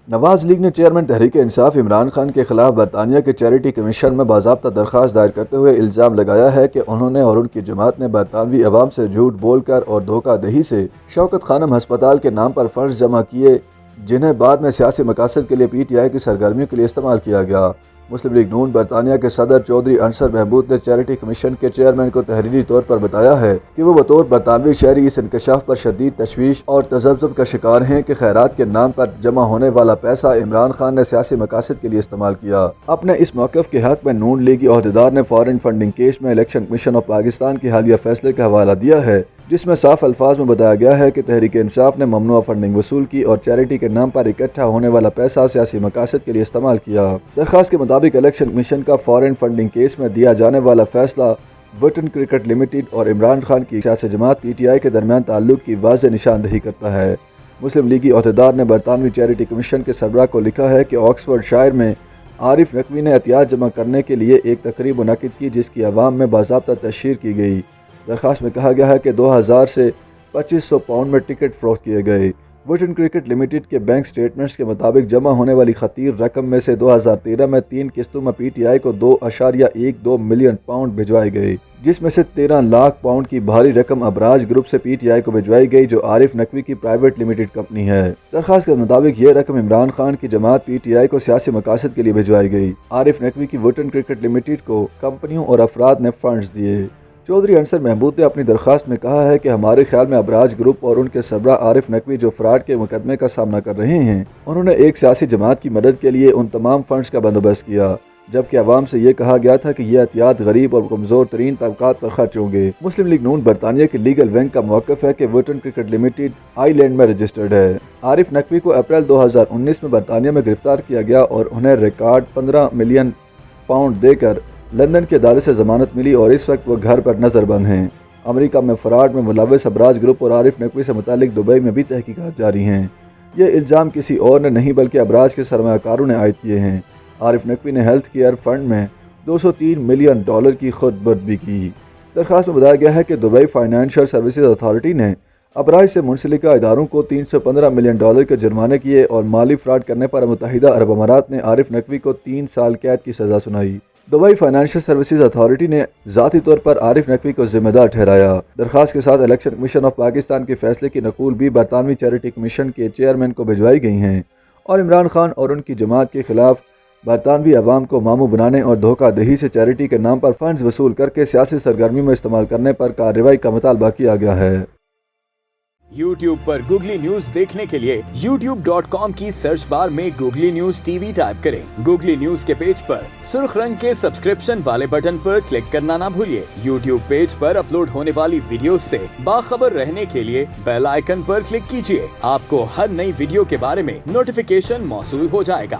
نواز league نے chairman Tehreek Insaf Imran Khan کے خلاف برطانیہ کے چیریٹی کمیشن میں باضابطہ درخواست دائر کرتے ہوئے الزام لگایا ہے کہ انہوں نے اور ان کی جماعت نے برطانوی عوام سے جھوٹ بول کر اور دھوکہ دہی سے شوکت خانم ہسپتال کے نام پر فنڈز جمع کیے، جنہیں بعد میں سیاسی مقاصد کے لیے پی ٹی آئی کی سرگرمیوں کے لیے استعمال کیا گیا۔ مسلم لیگ نون برطانیہ کے صدر چودھری انصر محمود نے چیریٹی کمیشن کے چیئرمین کو تحریری طور پر بتایا ہے کہ وہ بطور برطانوی شہری اس انکشاف پر شدید تشویش اور تذبذب کا شکار ہیں کہ خیرات کے نام پر جمع ہونے والا پیسہ عمران خان نے سیاسی مقاصد کے لیے استعمال کیا۔ اپنے اس موقف کے حق میں نون لیگی عہدیدار نے فارن فنڈنگ کیس میں الیکشن کمیشن آف پاکستان کے حالیہ فیصلے کا حوالہ دیا ہے، جس میں صاف الفاظ میں بتایا گیا ہے کہ تحریک انصاف نے ممنوعہ فنڈنگ وصول کی اور چیریٹی کے نام پر اکٹھا ہونے والا پیسہ سیاسی مقاصد کے لیے استعمال کیا۔ درخواست کے مطابق الیکشن کمیشن کا فارن فنڈنگ کیس میں دیا جانے والا فیصلہ وٹن کرکٹ لمیٹڈ اور عمران خان کی سیاسی جماعت پی ٹی آئی کے درمیان تعلق کی واضح نشاندہی کرتا ہے۔ مسلم لیگی عہدیدار نے برطانوی چیریٹی کمیشن کے سربراہ کو لکھا ہے کہ آکسفورڈ شائر میں عارف نقوی نے عطیات جمع کرنے کے لیے ایک تقریب منعقد کی، جس کی عوام میں باضابطہ تشہیر کی گئی۔ درخواست میں کہا گیا ہے کہ 2000 سے 2500 پاؤنڈ میں ٹکٹ فروخت کیے گئے۔ وٹن کرکٹ لمیٹڈ کے بینک سٹیٹمنٹس کے مطابق جمع ہونے والی خطیر رقم میں سے 2013 میں 3 قسطوں میں پی ٹی آئی کو 2.12 ملین پاؤنڈ بھجوائے گئے، جس میں سے 13 لاکھ پاؤنڈ کی بھاری رقم ابراج گروپ سے پی ٹی آئی کو بھجوائی گئی، جو عارف نقوی کی پرائیویٹ لمیٹڈ کمپنی ہے۔ درخواست کے مطابق یہ رقم عمران خان کی جماعت پی ٹی آئی کو سیاسی مقاصد کے لیے بھجوائی گئی۔ عارف نقوی کی وٹن کرکٹ لمیٹڈ کو کمپنیوں اور افراد نے فنڈز دیے۔ چودھری انصر محمود نے اپنی درخواست میں کہا ہے کہ ہمارے خیال میں ابراج گروپ اور ان کے سربراہ عارف نقوی جو فراڈ کے مقدمے کا سامنا کر رہے ہیں، انہوں نے ایک سیاسی جماعت کی مدد کے لیے ان تمام فنڈز کا بندوبست کیا، جبکہ عوام سے یہ کہا گیا تھا کہ یہ عطیات غریب اور کمزور ترین طبقات پر خرچ ہوں گے۔ مسلم لیگ نون برطانیہ کی لیگل ونگ کا موقف ہے کہ Wootton cricket limited island میں رجسٹرڈ ہے۔ عارف نقوی کو اپریل 2019 میں برطانیہ میں گرفتار کیا گیا اور انہیں ریکارڈ 15 ملین پاؤنڈ دے کر لندن کے عدالت سے ضمانت ملی اور اس وقت وہ گھر پر نظر بند ہیں۔ امریکہ میں فراڈ میں ملوث ابراج گروپ اور عارف نقوی سے متعلق دبئی میں بھی تحقیقات جاری ہیں۔ یہ الزام کسی اور نے نہیں بلکہ ابراج کے سرمایہ کاروں نے عائد کیے ہیں۔ عارف نقوی نے ہیلتھ کیئر فنڈ میں $203 ملین کی خود بردبی کی۔ درخواست میں بتایا گیا ہے کہ دبئی فائنینشل سروسز اتھارٹی نے ابراج سے منسلکہ اداروں کو $315 ملین کے جرمانے کیے اور مالی فراڈ کرنے پر متحدہ عرب امارات نے عارف نقوی کو 3 سال قید کی سزا سنائی۔ دبئی فائنینشل سروسز اتھارٹی نے ذاتی طور پر عارف نقوی کو ذمہ دار ٹھہرایا۔ درخواست کے ساتھ الیکشن کمیشن آف پاکستان کے فیصلے کی نقول بھی برطانوی چیریٹی کمیشن کے چیئرمین کو بھجوائی گئی ہیں اور عمران خان اور ان کی جماعت کے خلاف برطانوی عوام کو ماموں بنانے اور دھوکہ دہی سے چیریٹی کے نام پر فنڈز وصول کر کے سیاسی سرگرمیوں میں استعمال کرنے پر کارروائی کا مطالبہ کیا گیا ہے۔ YouTube پر گوگلی نیوز دیکھنے کے لیے youtube.com کی سرچ بار میں googly news T V type کریں۔ گوگلی نیوز کے پیج پر سرخ رنگ کے سبسکرپشن والے بٹن پر کلک کرنا نہ بھولیے۔ YouTube پیج پر اپلوڈ ہونے والی ویڈیوز سے باخبر رہنے کے لیے بیل آئیکن پر کلک کیجیے۔ آپ کو ہر نئی ویڈیو کے بارے میں نوٹیفیکیشن موصول ہو جائے گا۔